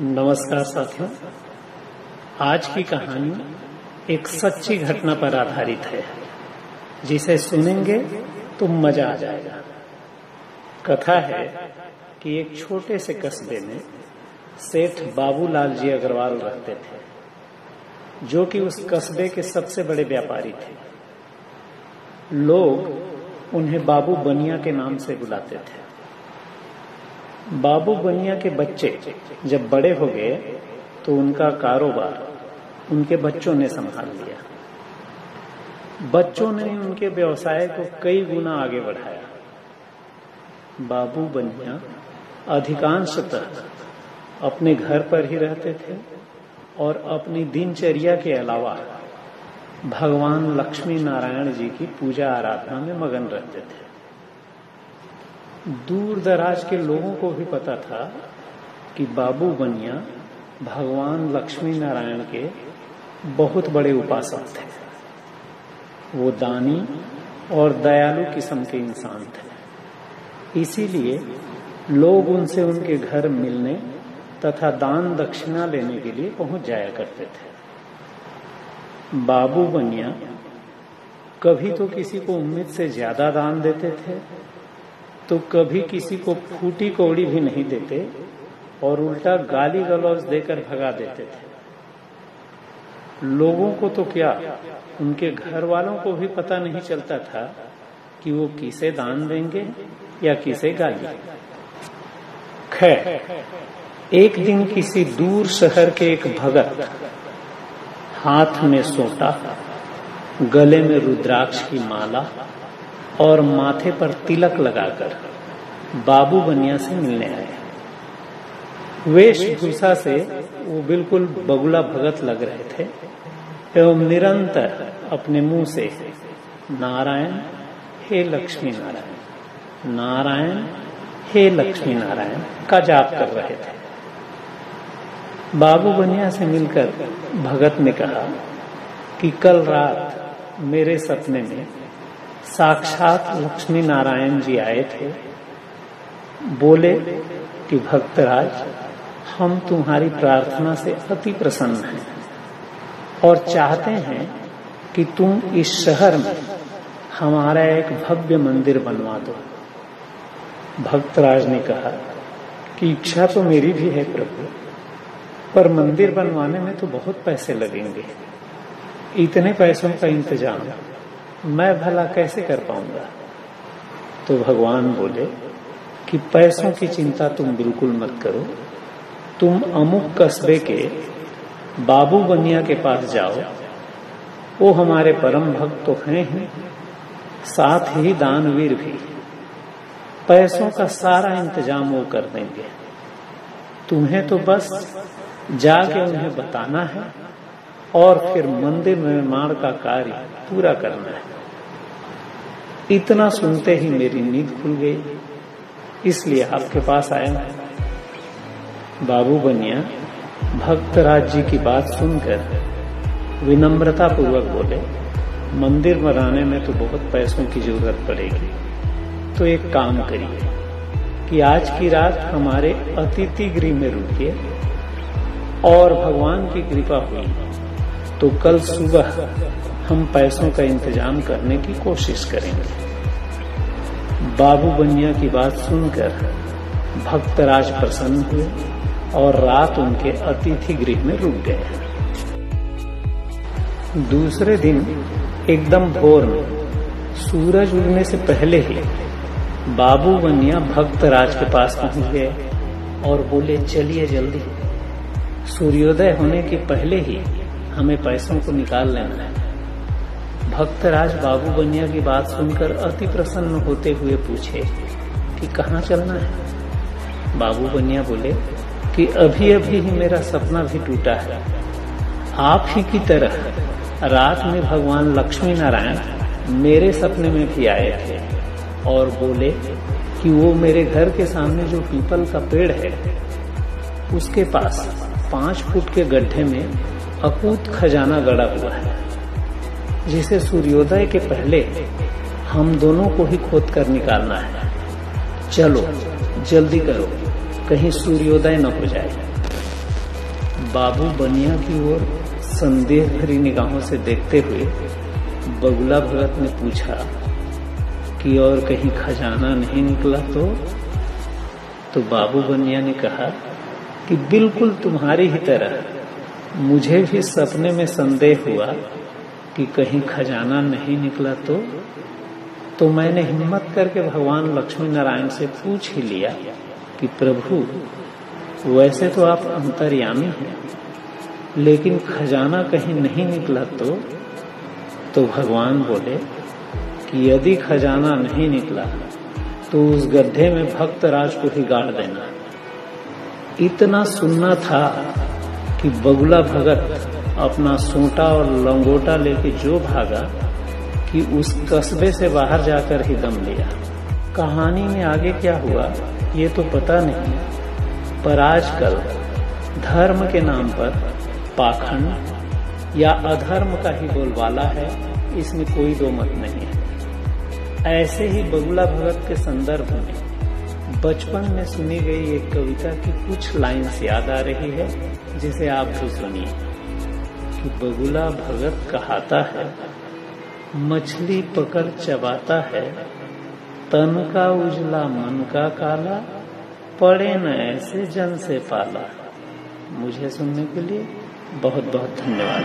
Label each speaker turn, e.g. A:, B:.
A: नमस्कार साथियों। आज की कहानी एक सच्ची घटना पर आधारित है, जिसे सुनेंगे तो मजा आ जाएगा। कथा है कि एक छोटे से कस्बे में सेठ बाबूलाल जी अग्रवाल रहते थे, जो कि उस कस्बे के सबसे बड़े व्यापारी थे। लोग उन्हें बाबू बनिया के नाम से बुलाते थे। बाबू बनिया के बच्चे जब बड़े हो गए तो उनका कारोबार उनके बच्चों ने संभाल लिया। बच्चों ने उनके व्यवसाय को कई गुना आगे बढ़ाया। बाबू बनिया अधिकांशतः अपने घर पर ही रहते थे और अपनी दिनचर्या के अलावा भगवान लक्ष्मी नारायण जी की पूजा आराधना में मगन रहते थे। दूर दराज के लोगों को भी पता था कि बाबू बनिया भगवान लक्ष्मी नारायण के बहुत बड़े उपासक थे। वो दानी और दयालु किस्म के इंसान थे। इसीलिए लोग उनसे उनके घर मिलने तथा दान दक्षिणा लेने के लिए पहुंच जाया करते थे। बाबू बनिया कभी तो किसी को उम्मीद से ज्यादा दान देते थे, तो कभी किसी को फूटी कौड़ी भी नहीं देते और उल्टा गाली गलौज देकर भगा देते थे। लोगों को तो क्या, उनके घर वालों को भी पता नहीं चलता था कि वो किसे दान देंगे या किसे गाली। खैर, एक दिन किसी दूर शहर के एक भगत हाथ में सोटा, गले में रुद्राक्ष की माला और माथे पर तिलक लगाकर बाबू बनिया से मिलने आए। वेशभूषा से वो बिल्कुल बगुला भगत लग रहे थे एवं निरंतर अपने मुंह से नारायण हे लक्ष्मी नारायण, नारायण हे लक्ष्मी नारायण का जाप कर रहे थे। बाबू बनिया से मिलकर भगत ने कहा कि कल रात मेरे सपने में साक्षात लक्ष्मी नारायण जी आए थे। बोले कि भक्तराज, हम तुम्हारी प्रार्थना से अति प्रसन्न हैं और चाहते हैं कि तुम इस शहर में हमारा एक भव्य मंदिर बनवा दो। भक्तराज ने कहा कि इच्छा तो मेरी भी है प्रभु, पर मंदिर बनवाने में तो बहुत पैसे लगेंगे। इतने पैसों का इंतजाम मैं भला कैसे कर पाऊंगा। तो भगवान बोले कि पैसों की चिंता तुम बिल्कुल मत करो। तुम अमुक कस्बे के बाबू बनिया के पास जाओ। वो हमारे परम भक्त तो हैं ही, साथ ही दानवीर भी। पैसों का सारा इंतजाम वो कर देंगे। तुम्हें तो बस जाके उन्हें बताना है और फिर मंदिर निर्माण का कार्य पूरा करना है। इतना सुनते ही मेरी नींद खुल गई, इसलिए आपके पास आया हूं। बाबू बनिया भक्तराज जी की बात सुनकर विनम्रता पूर्वक बोले, मंदिर बनाने में तो बहुत पैसों की जरूरत पड़ेगी, तो एक काम करिए कि आज की रात हमारे अतिथि गृह में रुकिए और भगवान की कृपा हुई तो कल सुबह हम पैसों का इंतजाम करने की कोशिश करेंगे। बाबू बनिया की बात सुनकर भक्तराज प्रसन्न हुए और रात उनके अतिथि गृह में रुक गए। दूसरे दिन एकदम भोर में सूरज उगने से पहले ही बाबू बनिया भक्तराज के पास पहुंच गए और बोले, चलिए जल्दी, सूर्योदय होने के पहले ही हमें पैसों को निकाल लेना है। भक्तराज बाबू बनिया की बात सुनकर अति प्रसन्न होते हुए पूछे कि कहाँ चलना है। बाबू बनिया बोले कि अभी अभी ही मेरा सपना भी टूटा है। आप ही की तरह रात में भगवान लक्ष्मी नारायण मेरे सपने में भी आए थे और बोले कि वो मेरे घर के सामने जो पीपल का पेड़ है उसके पास 5 फुट के गड्ढे में अकूत खजाना गड़ा हुआ है, जिसे सूर्योदय के पहले हम दोनों को ही खोद कर निकालना है। चलो जल्दी करो, कहीं सूर्योदय न हो जाए। बाबू बनिया की ओर संदेह भरी निगाहों से देखते हुए बगुला भगत ने पूछा कि और कहीं खजाना नहीं निकला तो बाबू बनिया ने कहा कि बिल्कुल तुम्हारी ही तरह मुझे भी सपने में संदेह हुआ कि कहीं खजाना नहीं निकला तो मैंने हिम्मत करके भगवान लक्ष्मी नारायण से पूछ ही लिया कि प्रभु, वैसे तो आप अंतर्यामी हैं, लेकिन खजाना कहीं नहीं निकला तो भगवान बोले कि यदि खजाना नहीं निकला तो उस गड्ढे में भक्तराज को ही गाड़ देना। इतना सुनना था कि बगुला भगत अपना सोंटा और लंगोटा लेके जो भागा कि उस कस्बे से बाहर जाकर ही दम लिया। कहानी में आगे क्या हुआ ये तो पता नहीं, पर आजकल धर्म के नाम पर पाखंड या अधर्म का ही बोलबाला है, इसमें कोई दो मत नहीं है। ऐसे ही बगुला भगत के संदर्भ में बचपन में सुनी गई एक कविता की कुछ लाइन्स याद आ रही है, जिसे आप भी सुनिए कि बगुला भगत कहाता है, मछली पकड़ चबाता है, तन का उजला मन का काला, पड़े न ऐसे जन से पाला। मुझे सुनने के लिए बहुत बहुत धन्यवाद।